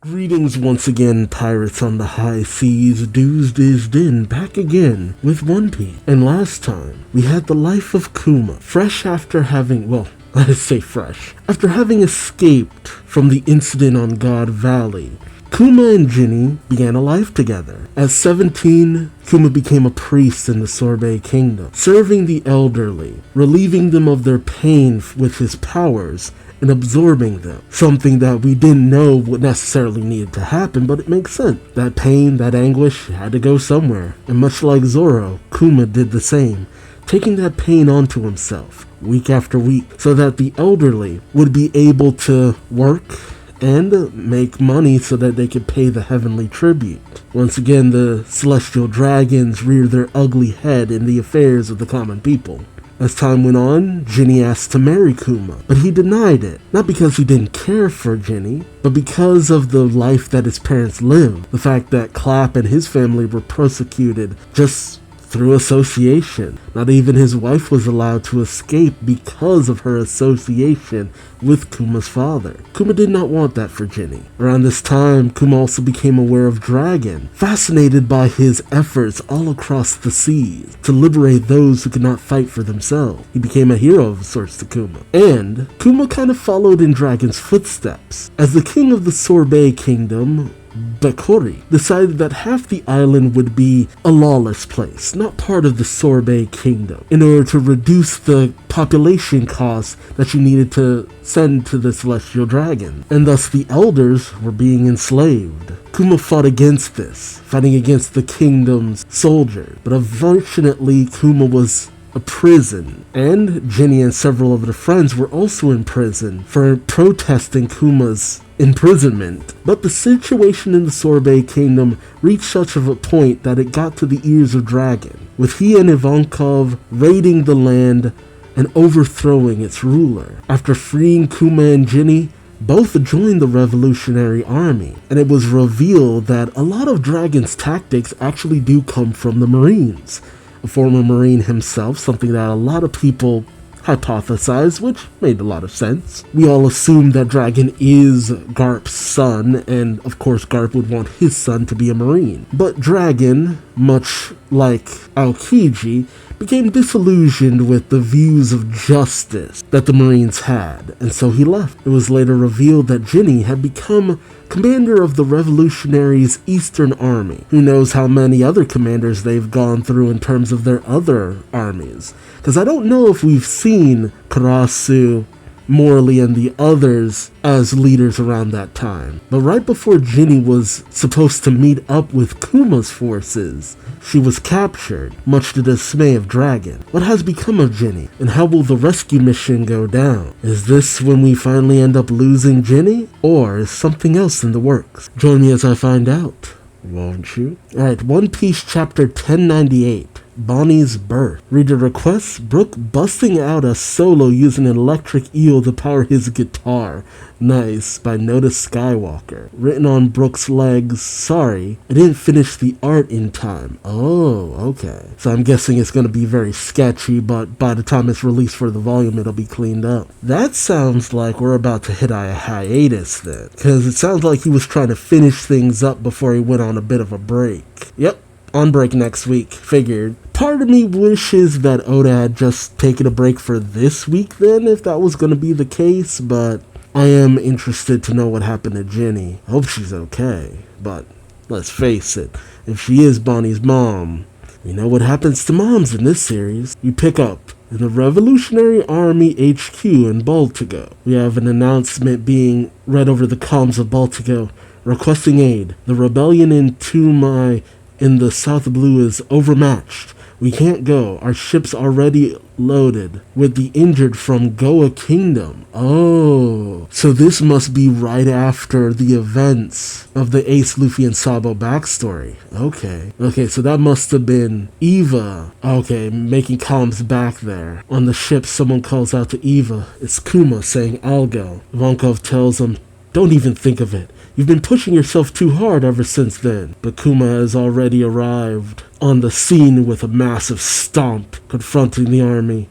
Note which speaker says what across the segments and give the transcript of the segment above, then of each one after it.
Speaker 1: Greetings once again, pirates on the high seas. Duuz-Diz-Din back again with One Piece. And last time, we had the life of Kuma, fresh after having, well, I say fresh, after having escaped from the incident on God Valley. Kuma and Jinny began a life together. At 17, Kuma became a priest in the Sorbet Kingdom, serving the elderly, relieving them of their pain with his powers, and absorbing them. Something that we didn't know would necessarily need to happen, but it makes sense. That pain, that anguish, had to go somewhere. And much like Zoro, Kuma did the same, taking that pain onto himself, week after week, so that the elderly would be able to work and make money so that they could pay the heavenly tribute. Once again, the celestial dragons rear their ugly head in the affairs of the common people. As time went on, Jinny asked to marry Kuma, but he denied it. Not because he didn't care for Jinny, but because of the life that his parents lived. The fact that Clapp and his family were persecuted just through association. Not even his wife was allowed to escape because of her association with Kuma's father. Kuma did not want that for Jinny. Around this time, Kuma also became aware of Dragon, fascinated by his efforts all across the seas to liberate those who could not fight for themselves. He became a hero of sorts to Kuma. And Kuma kind of followed in Dragon's footsteps. As the king of the Sorbet Kingdom, Bakori decided that half the island would be a lawless place, not part of the Sorbet Kingdom, in order to reduce the population costs that you needed to send to the Celestial Dragon, and thus the elders were being enslaved. Kuma fought against this, fighting against the kingdom's soldiers, but unfortunately Kuma was a prison, and Jinny and several of their friends were also in prison for protesting Kuma's imprisonment. But the situation in the Sorbet Kingdom reached such of a point that it got to the ears of Dragon, with he and Ivankov raiding the land and overthrowing its ruler. After freeing Kuma and Jinny, both joined the revolutionary army, and it was revealed that a lot of Dragon's tactics actually do come from the Marines. A former Marine himself, something that a lot of people hypothesized, which made a lot of sense. We all assumed that Dragon is Garp's son, and of course Garp would want his son to be a Marine. But Dragon, much like Aokiji, became disillusioned with the views of justice that the Marines had, and so he left. It was later revealed that Jinny had become commander of the Revolutionaries' Eastern Army. Who knows how many other commanders they've gone through in terms of their other armies. Because I don't know if we've seen Karasu, Morley, and the others as leaders around that time. But right before Jinny was supposed to meet up with Kuma's forces, she was captured, much to the dismay of Dragon. What has become of Jinny, and how will the rescue mission go down? Is this when we finally end up losing Jinny, or is something else in the works? Join me as I find out, won't you? Alright, One Piece chapter 1098. Bonney's birth. Reader requests Brook busting out a solo using an electric eel to power his guitar. Nice, by Notice Skywalker. Written on Brook's legs, sorry, I didn't finish the art in time. Oh, okay. So I'm guessing it's going to be very sketchy, but by the time it's released for the volume, it'll be cleaned up. That sounds like we're about to hit a hiatus then, because it sounds like he was trying to finish things up before he went on a bit of a break. Yep. On break next week, figured. Part of me wishes that Oda had just taken a break for this week then, if that was going to be the case, but I am interested to know what happened to Jinny. I hope she's okay, but let's face it, if she is Bonnie's mom, we know what happens to moms in this series. You pick up in the Revolutionary Army HQ in Baltigo. We have an announcement being read over the comms of Baltigo, requesting aid. The rebellion in Tumai in the South Blue is overmatched. We can't go. Our ship's already loaded with the injured from Goa Kingdom. Oh, so this must be right after the events of the Ace, Luffy, and Sabo backstory. Okay, so that must have been Eva. Okay, making comms back there. On the ship, someone calls out to Eva. It's Kuma saying, I'll go. Ivankov tells him, don't even think of it. You've been pushing yourself too hard ever since then. But Kuma has already arrived on the scene with a massive stomp, confronting the army.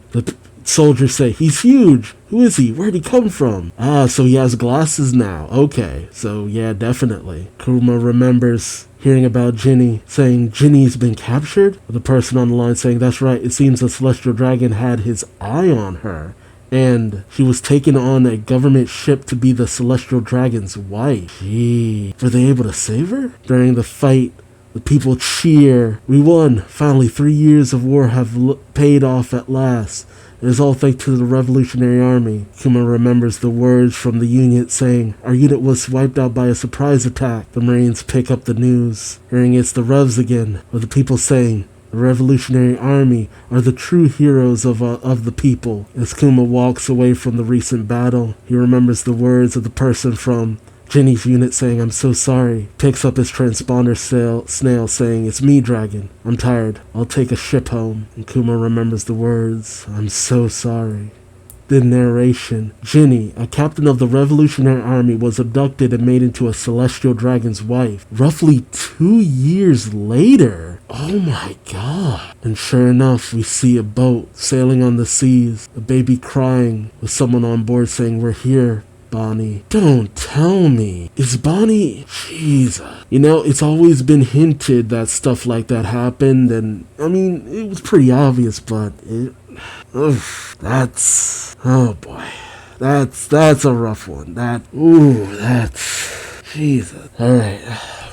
Speaker 1: soldiers say, he's huge. Who is he? Where'd he come from? Ah, so he has glasses now. Okay, so yeah, definitely. Kuma remembers hearing about Ginny, saying Ginny's been captured? The person on the line saying, that's right, it seems the celestial dragon had his eye on her, and she was taken on a government ship to be the celestial dragon's wife. Gee, were they able to save her? During the fight, the people cheer. We won. Finally, 3 years of war have paid off at last. It is all thanks to the Revolutionary Army. Kuma remembers the words from the unit saying, our unit was wiped out by a surprise attack. The Marines pick up the news, hearing it's the Revs again, with the people saying, the Revolutionary Army are the true heroes of the people. As Kuma walks away from the recent battle, he remembers the words of the person from Ginny's unit saying, I'm so sorry. Picks up his transponder snail saying, it's me, Dragon. I'm tired. I'll take a ship home. And Kuma remembers the words, I'm so sorry. The narration. Ginny, a captain of the Revolutionary Army, was abducted and made into a celestial dragon's wife. Roughly 2 years later. Oh my god. And sure enough, we see a boat sailing on the seas. A baby crying with someone on board saying, we're here. Bonney. Don't tell me. Is Bonney... Jesus. You know, it's always been hinted that stuff like that happened, and, I mean, it was pretty obvious, but that's... Oh, boy. That's a rough one. That's... Jesus. Alright.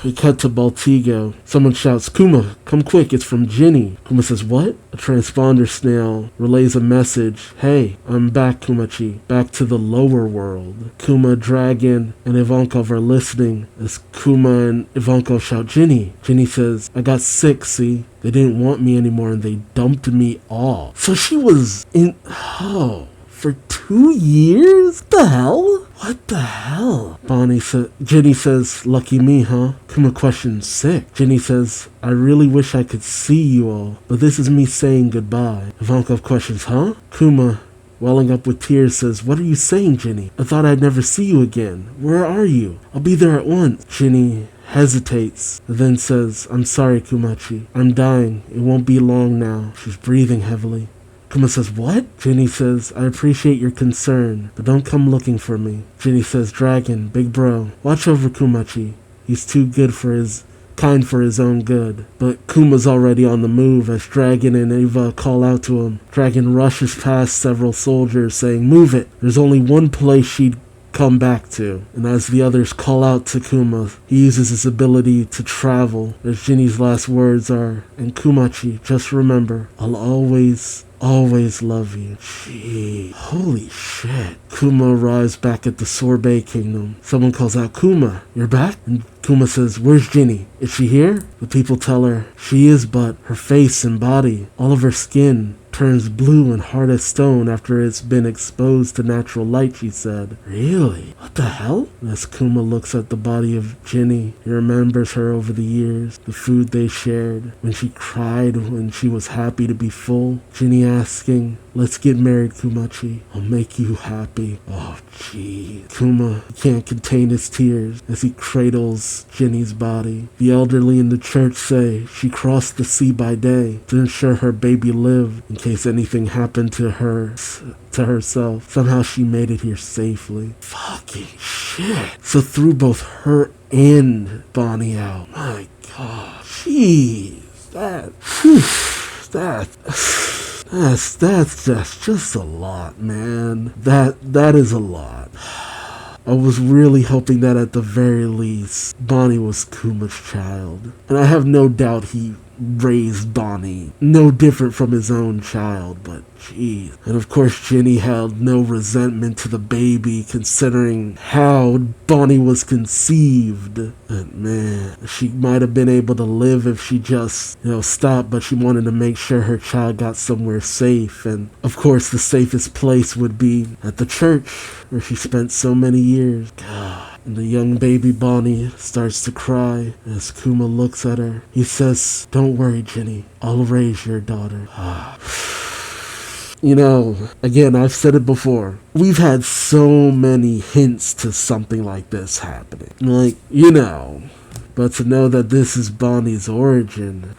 Speaker 1: We cut to Baltigo. Someone shouts, Kuma, come quick, it's from Ginny. Kuma says, what? A transponder snail relays a message. Hey, I'm back, Kumachi. Back to the lower world. Kuma, Dragon, and Ivankov are listening as Kuma and Ivankov shout, Ginny. Ginny says, I got sick, see? They didn't want me anymore and they dumped me off. So she was in... Oh... For 2 years? What the hell? What the hell? Ginny says, lucky me, huh? Kuma questions, sick. Ginny says, I really wish I could see you all, but this is me saying goodbye. Ivankov questions, huh? Kuma, welling up with tears, says, what are you saying, Ginny? I thought I'd never see you again. Where are you? I'll be there at once. Ginny hesitates, then says, I'm sorry, Kumachi. I'm dying. It won't be long now. She's breathing heavily. Kuma says, what? Ginny says, I appreciate your concern, but don't come looking for me. Ginny says, Dragon, big bro, watch over Kumachi. He's too kind for his own good. But Kuma's already on the move as Dragon and Eva call out to him. Dragon rushes past several soldiers saying, move it. There's only one place she'd come back to. And as the others call out to Kuma, he uses his ability to travel. As Ginny's last words are, and Kumachi, just remember, I'll always love you. Gee, holy shit. Kuma arrives back at the Sorbet Kingdom. Someone calls out, Kuma, you're back? And Kuma says, where's Ginny? Is she here? The people tell her, she is, but her face and body, all of her skin, turns blue and hard as stone after it's been exposed to natural light, she said. Really? What the hell? As Kuma looks at the body of Ginny, he remembers her over the years, the food they shared, when she cried when she was happy to be full. Ginny asking, let's get married, Kumachi. I'll make you happy. Oh, gee. Kuma can't contain his tears as he cradles Ginny's body. The elderly in the church say she crossed the sea by day to ensure her baby lived in case anything happened to herself. Somehow she made it here safely. Fucking shit. So threw both her and Bonney out. My God. Jeez. That's just a lot, man. That is a lot. I was really hoping that at the very least, Bonney was Kuma's child. And I have no doubt he raised Bonney no different from his own child, but jeez. And of course Ginny held no resentment to the baby considering how Bonney was conceived. And man, she might have been able to live if she just, stopped, but she wanted to make sure her child got somewhere safe. And of course the safest place would be at the church where she spent so many years. God. And the young baby Bonney starts to cry as Kuma looks at her. He says, don't worry, Ginny. I'll raise your daughter. Again, I've said it before. We've had so many hints to something like this happening. But to know that this is Bonney's origin,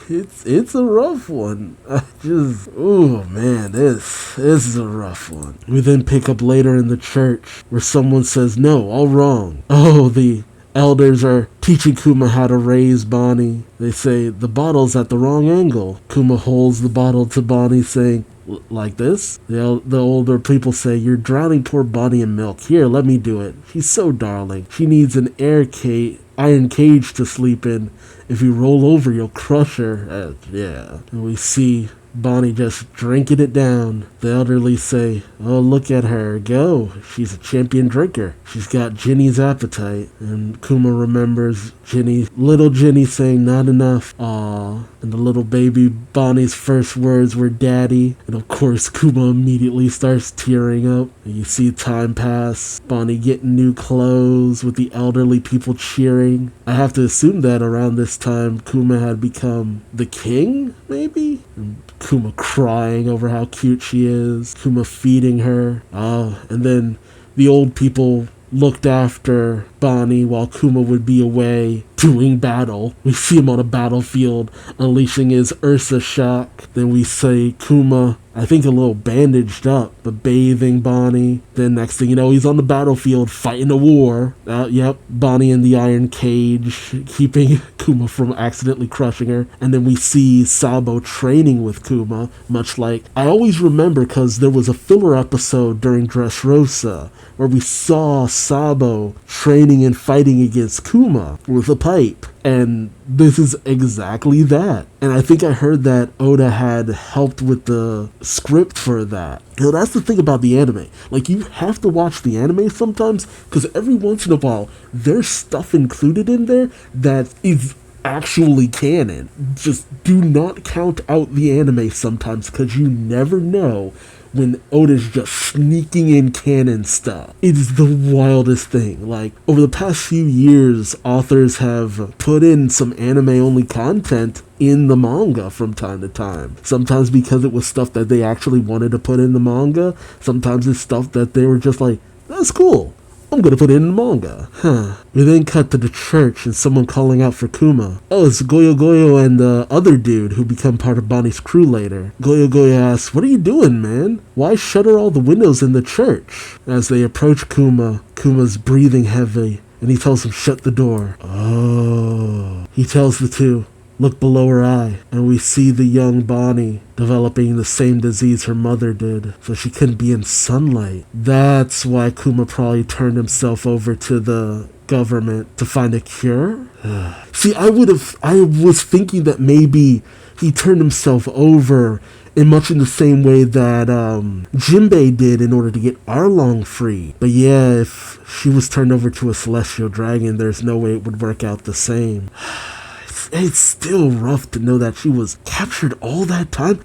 Speaker 1: it's a rough one. Oh man, this is a rough one. We then pick up later in the church where someone says, no, all wrong. Oh, the elders are teaching Kuma how to raise Bonney. They say, the bottle's at the wrong angle. Kuma holds the bottle to Bonney saying, like this? The older people say, you're drowning poor Bonney in milk. Here, let me do it. She's so darling. She needs an iron cage to sleep in. If you roll over, you'll crush her. Yeah. And we see Bonney just drinking it down. The elderly say, oh, look at her go. She's a champion drinker. She's got Ginny's appetite. And Kuma remembers little Ginny saying, not enough. Aww. And the little baby Bonney's first words were daddy. And of course, Kuma immediately starts tearing up. And you see time pass. Bonney getting new clothes with the elderly people cheering. I have to assume that around this time, Kuma had become the king, maybe? And Kuma crying over how cute she is. Kuma feeding her. And then the old people looked after Bonney while Kuma would be away doing battle. We see him on a battlefield unleashing his Ursa shock. Then we see Kuma, I think a little bandaged up, but bathing Bonney. Then next thing you know, he's on the battlefield fighting a war. Bonney in the iron cage, keeping Kuma from accidentally crushing her. And then we see Sabo training with Kuma, much like I always remember because there was a filler episode during Dressrosa where we saw Sabo training and fighting against Kuma with a pipe. And this is exactly that. And I think I heard that Oda had helped with the script for that. That's the thing about the anime. Like, you have to watch the anime sometimes, because every once in a while, there's stuff included in there that is actually canon. Just do not count out the anime sometimes, because you never know when Oda's just sneaking in canon stuff. It is the wildest thing. Like, over the past few years, authors have put in some anime-only content in the manga from time to time. Sometimes because it was stuff that they actually wanted to put in the manga. Sometimes it's stuff that they were just like, that's cool, I'm gonna put it in the manga. We then cut to the church and someone calling out for Kuma. Oh, it's Goyo Goyo and the other dude who become part of Bonney's crew later. Goyo Goyo asks, what are you doing, man? Why shutter all the windows in the church? As they approach Kuma, Kuma's breathing heavy, and he tells him, shut the door. Oh. He tells the two, look below her eye, and we see the young Bonney developing the same disease her mother did, so she couldn't be in sunlight. That's why Kuma probably turned himself over to the government to find a cure. See, I was thinking that maybe he turned himself over in much in the same way that Jinbei did in order to get Arlong free. But yeah, if she was turned over to a celestial dragon, there's no way it would work out the same. It's still rough to know that she was captured all that time.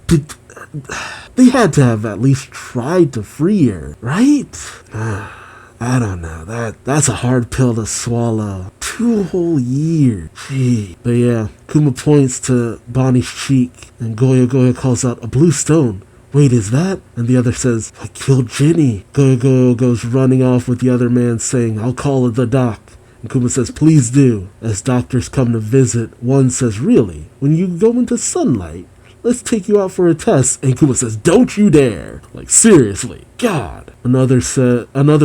Speaker 1: They had to have at least tried to free her, right? I don't know. That's a hard pill to swallow. 2 whole years. Gee. But yeah, Kuma points to Bonney's cheek, and Goyo Goyo calls out, a blue stone. Wait, is that? And the other says, I killed Ginny. Goyo Goyo goes running off with the other man saying, I'll call the doc. And Kuma says, please do. As doctors come to visit, one says, really? When you go into sunlight? Let's take you out for a test. And Kuma says, don't you dare. Like, seriously. God. Another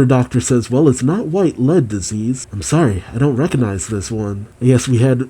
Speaker 1: doctor says, well, it's not white lead disease. I'm sorry, I don't recognize this one. Yes, we had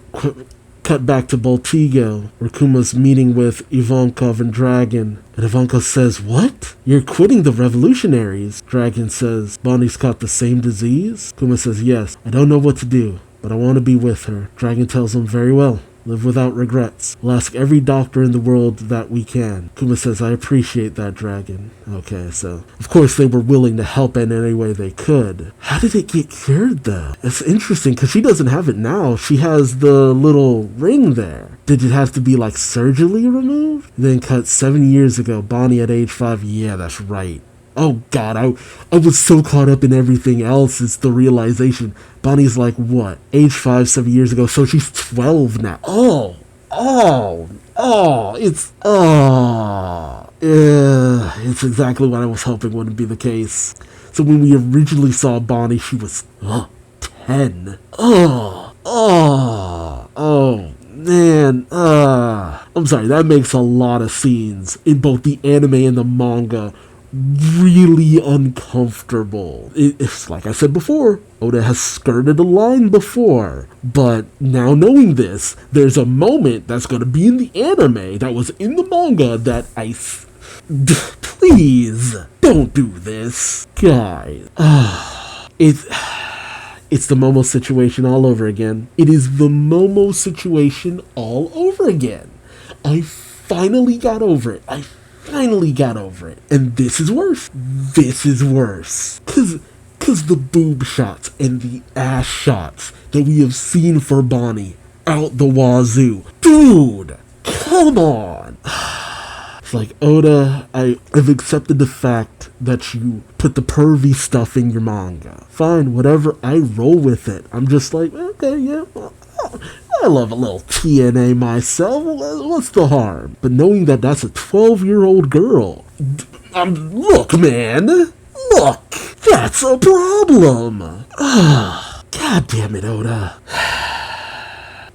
Speaker 1: cut back to Boltigo, where Kuma's meeting with Ivankov and Dragon. And Ivankov says, what? You're quitting the revolutionaries. Dragon says, Bonney's caught the same disease? Kuma says, yes. I don't know what to do, but I want to be with her. Dragon tells him, very well. Live without regrets. We'll ask every doctor in the world that we can. Kuma says, I appreciate that, Dragon. Okay, so, of course they were willing to help in any way they could. How did it get cured, though? It's interesting, because she doesn't have it now. She has the little ring there. Did it have to be, like, surgically removed? Then cut 7 years ago, Bonney at age 5. Yeah, that's right. Oh God, I was so caught up in everything else. It's the realization. Bonney's like, what? Age 5, 7 years ago, so she's 12 now. It's exactly what I was hoping wouldn't be the case. So when we originally saw Bonney, she was 10. Man. I'm sorry, that makes a lot of scenes in both the anime and the manga really uncomfortable. It's like I said before, Oda has skirted a line before, but now knowing this, there's a moment that's going to be in the anime that was in the manga that please don't do this, guys. It's the Momo situation all over again. It is the Momo situation all over again. I finally got over it. And this is worse. Cause the boob shots and the ass shots that we have seen for Bonney out the wazoo. Dude, come on. It's like, Oda, I've accepted the fact that you put the pervy stuff in your manga. Fine, whatever, I roll with it. I'm just like, okay, yeah, I love a little TNA myself. What's the harm? But knowing that that's a 12-year-old girl, look, man, look, that's a problem. God damn it, Oda.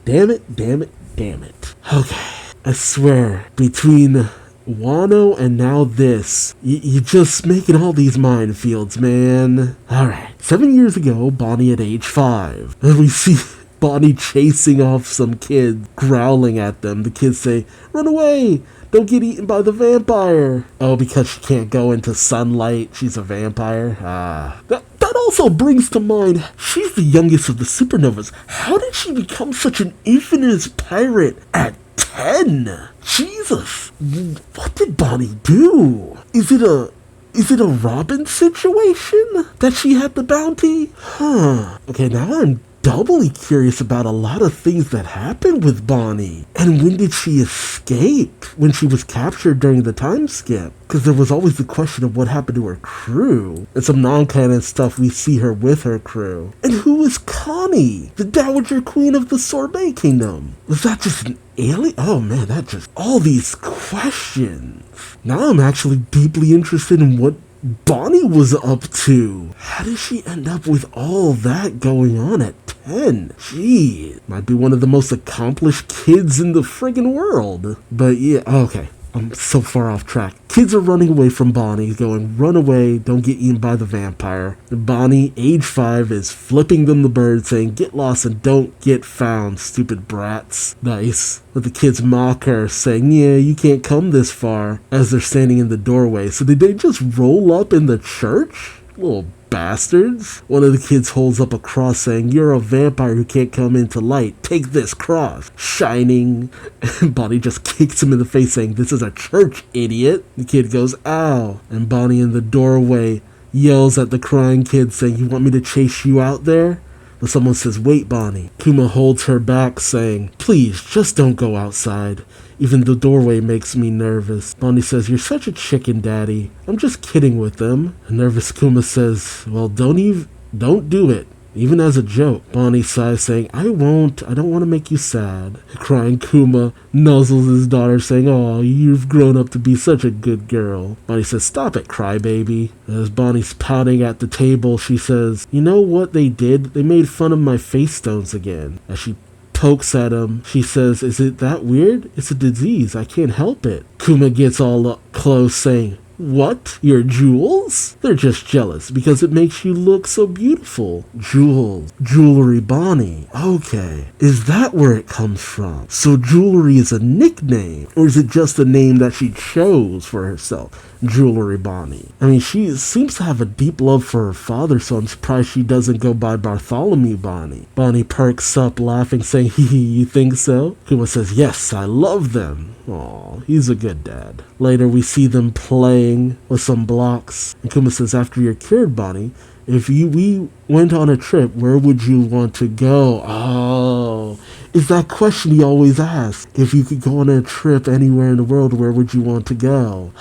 Speaker 1: Damn it. Okay, I swear, between Wano and now this, you're just making all these minefields, man. Alright, 7 years ago, Bonney at age 5, and we see Bonney chasing off some kids, growling at them. The kids say, "Run away! Don't get eaten by the vampire!" Oh, because she can't go into sunlight, she's a vampire? That also brings to mind, she's the youngest of the supernovas. How did she become such an infamous pirate at 10? Jesus! What did Bonney do? Is it a Robin situation that she had the bounty? Okay, now I'm doubly curious about a lot of things that happened with Bonney. And when did she escape? When she was captured during the time skip? Because there was always the question of what happened to her crew. And some non-canon stuff, we see her with her crew. And who is Connie? The Dowager Queen of the Sorbet Kingdom? Was that just an alien? Oh man, that just... all these questions. Now I'm actually deeply interested in what Bonney was up to. How did she end up with all that going on at 10? Jeez, might be one of the most accomplished kids in the friggin' world. But yeah, okay, I'm so far off track. Kids are running away from Bonney, going, "Run away, don't get eaten by the vampire." And Bonney, age 5, is flipping them the bird, saying, "Get lost and don't get found, stupid brats." Nice. But the kids mock her, saying, "Yeah, you can't come this far," as they're standing in the doorway. So did they just roll up in the church? Little bastards. One of the kids holds up a cross saying, "You're a vampire who can't come into light. Take this cross." Shining. And Bonney just kicks him in the face saying, "This is a church, idiot." The kid goes, "Ow." And Bonney in the doorway yells at the crying kid saying, "You want me to chase you out there?" But someone says, "Wait, Bonney." Kuma holds her back saying, "Please, just don't go outside. Even the doorway makes me nervous." Bonney says, "You're such a chicken, Daddy. I'm just kidding with them." A nervous Kuma says, "Well, don't do it. Even as a joke." Bonney sighs saying, "I won't. I don't want to make you sad." Crying Kuma nuzzles his daughter saying, "Oh, you've grown up to be such a good girl." Bonney says, "Stop it, crybaby." As Bonnie's pouting at the table, she says, "You know what they did? They made fun of my face stones again." As she pokes at him, she says, "Is it that weird? It's a disease. I can't help it." Kuma gets all up close saying, "What? Your jewels? They're just jealous because it makes you look so beautiful." Jewels. Jewelry Bonney. Okay. Is that where it comes from? So jewelry is a nickname? Or is it just a name that she chose for herself? Jewelry Bonney. I mean, she seems to have a deep love for her father, so I'm surprised she doesn't go by Bartholomew Bonney. Bonney perks up laughing, saying, "Hee, you think so?" Kuma says, "Yes, I love them." Aw, he's a good dad. Later, we see them playing with some blocks. And Kuma says, "After you're cured, Bonney, if we went on a trip, where would you want to go?" Oh, it's that question he always asks. If you could go on a trip anywhere in the world, where would you want to go?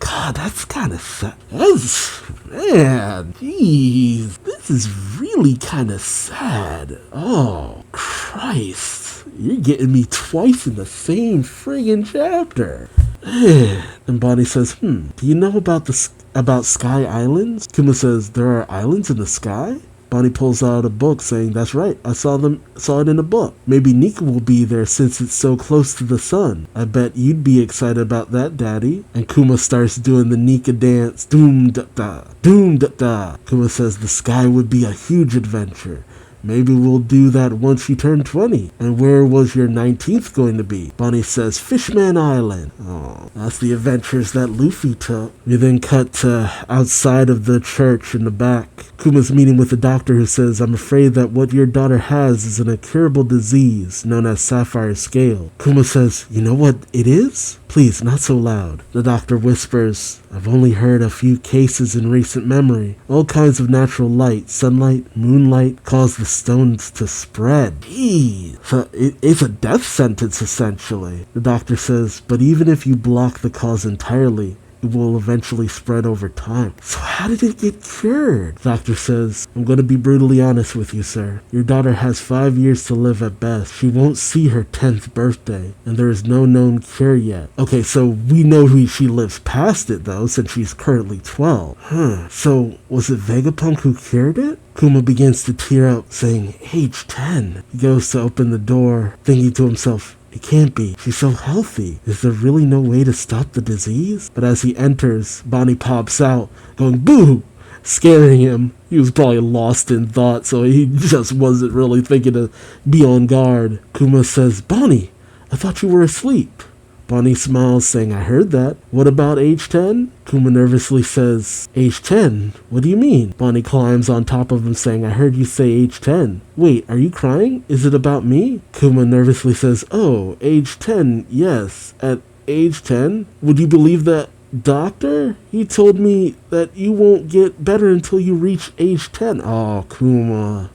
Speaker 1: God, that's kind of sad. Man, jeez. This is really kind of sad. Oh, Christ. You're getting me twice in the same friggin' chapter. And Bonney says, "Do you know about Sky Islands?" Kuma says, "There are islands in the sky?" Bonney pulls out a book saying, that's right, I saw it in a book. Maybe Nika will be there since it's so close to the sun. I bet you'd be excited about that, Daddy. And Kuma starts doing the Nika dance. Doom da da, doom da da. Kuma says the sky would be a huge adventure. Maybe we'll do that once you turn 20. And where was your 19th going to be? Bonney says, Fishman Island. Oh, that's the adventures that Luffy took. We then cut to outside of the church in the back. Kuma's meeting with the doctor who says, I'm afraid that what your daughter has is an incurable disease known as sapphire scale. Kuma says, you know what it is? Please, not so loud. The doctor whispers, I've only heard a few cases in recent memory. All kinds of natural light, sunlight, moonlight, cause the stones to spread. Jeez. So it's a death sentence, essentially. The doctor says, but even if you block the cause entirely, it will eventually spread over time. So how did it get cured? Doctor says, I'm going to be brutally honest with you, sir. Your daughter has 5 years to live at best. She won't see her 10th birthday, and there is no known cure yet. Okay, so we know she lives past it, though, since she's currently 12. So was it Vegapunk who cured it? Kuma begins to tear up, saying, age 10. He goes to open the door, thinking to himself, it can't be. She's so healthy. Is there really no way to stop the disease? But as he enters, Bonney pops out, going boo, scaring him. He was probably lost in thought, so he just wasn't really thinking to be on guard. Kuma says, Bonney, I thought you were asleep. Bonney smiles, saying, I heard that. What about age 10? Kuma nervously says, age 10? What do you mean? Bonney climbs on top of him, saying, I heard you say age 10. Wait, are you crying? Is it about me? Kuma nervously says, oh, age 10, yes. At age 10? Would you believe that? Doctor? He told me that you won't get better until you reach age 10. Oh, Kuma.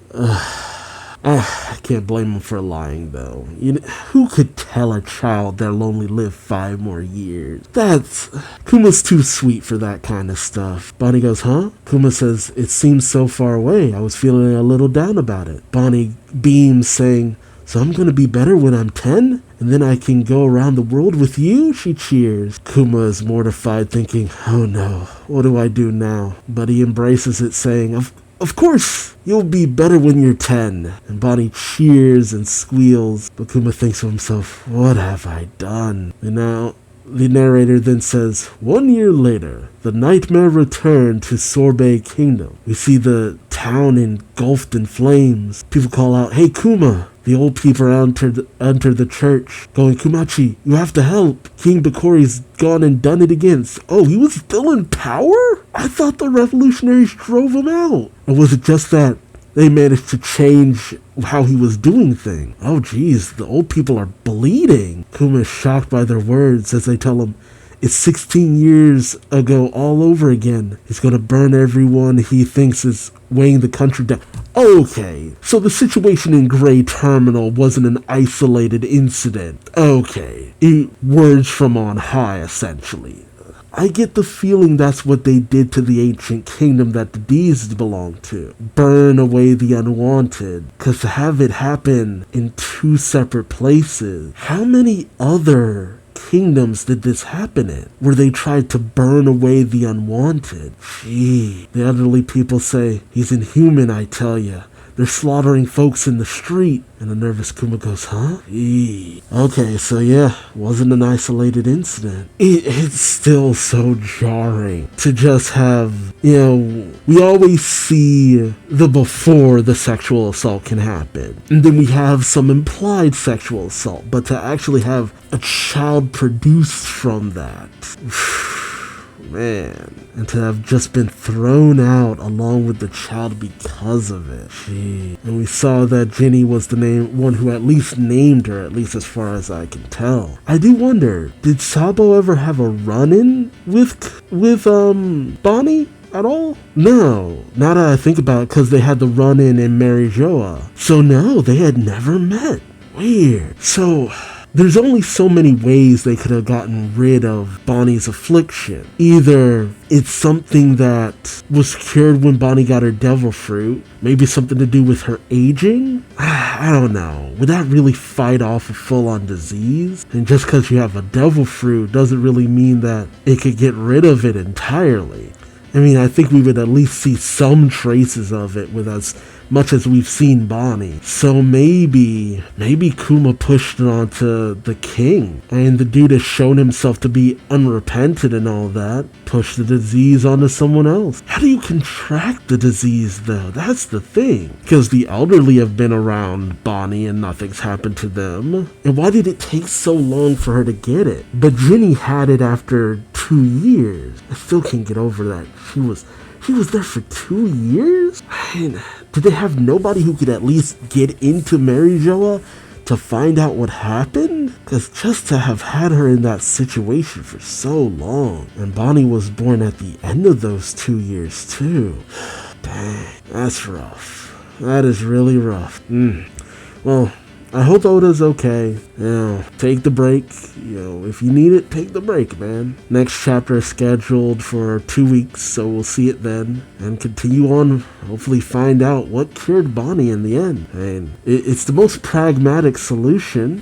Speaker 1: I can't blame him for lying, though. Who could tell a child they'll only live 5 more years? Kuma's too sweet for that kind of stuff. Bonney goes, huh? Kuma says, it seems so far away. I was feeling a little down about it. Bonney beams, saying, so I'm gonna be better when I'm 10? And then I can go around the world with you? She cheers. Kuma is mortified, thinking, oh no, what do I do now? But he embraces it, saying, Of course, you'll be better when you're 10. And Bonney cheers and squeals, but Kuma thinks to himself, what have I done? And now, the narrator then says, 1 year later, the nightmare returned to Sorbet Kingdom. We see the town engulfed in flames. People call out, hey Kuma! The old people enter the church, going, Kumachi, you have to help. King Bakori's gone and done it again. Oh, he was still in power? I thought the revolutionaries drove him out. Or was it just that they managed to change how he was doing things? Oh, geez, the old people are bleeding. Kuma is shocked by their words as they tell him, it's 16 years ago all over again. He's gonna burn everyone he thinks is weighing the country down. Okay, so the situation in Gray Terminal wasn't an isolated incident. Okay, words from on high, essentially. I get the feeling that's what they did to the ancient kingdom that the D's belong to. Burn away the unwanted. Because to have it happen in 2 separate places, how many other kingdoms did this happen in, where they tried to burn away the unwanted? Gee, the elderly people say, he's inhuman, I tell ya. They're slaughtering folks in the street. And the nervous Kuma goes, huh? Gee. Okay, so yeah, wasn't an isolated incident. It's still so jarring to just have, we always see the before the sexual assault can happen. And then we have some implied sexual assault. But to actually have a child produced from that, man, and to have just been thrown out along with the child because of it. Gee. And we saw that Jenny was the one who at least named her, at least as far as I can tell. I do wonder, did Sabo ever have a run-in with Bonney at all? No, now that I think about it, because they had the run-in in Mary Joa. So no, they had never met. Weird. So there's only so many ways they could have gotten rid of Bonnie's affliction. Either it's something that was cured when Bonney got her devil fruit, maybe something to do with her aging. I don't know. Would that really fight off a full-on disease? And just because you have a devil fruit doesn't really mean that it could get rid of it entirely. I mean, I think we would at least see some traces of it with as much as we've seen Bonney. So maybe Kuma pushed it onto the king, and the dude has shown himself to be unrepentant and all that, pushed the disease onto someone else. How do you contract the disease though? That's the thing. Because the elderly have been around Bonney and nothing's happened to them. And why did it take so long for her to get it? But Ginny had it after 2 years. I still can't get over that. She was there for 2 years? Man, did they have nobody who could at least get into Mary Joa to find out what happened? Because just to have had her in that situation for so long, and Bonney was born at the end of those 2 years too. Dang, that's rough. That is really rough. Well, I hope Oda's okay. Take the break. If you need it, take the break, man. Next chapter is scheduled for 2 weeks, so we'll see it then. And continue on, hopefully find out what cured Bonney in the end. And it's the most pragmatic solution,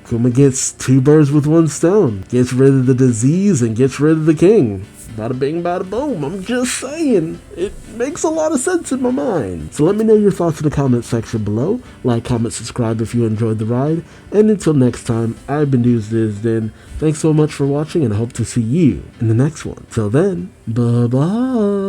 Speaker 1: Kuma gets 2 birds with 1 stone. Gets rid of the disease and gets rid of the king. Bada bing, bada boom. I'm just saying. It makes a lot of sense in my mind. So let me know your thoughts in the comment section below. Like, comment, subscribe if you enjoyed the ride. And until next time, I've been Duuz-Diz-Din. Thanks so much for watching, and I hope to see you in the next one. Till then, bye-bye.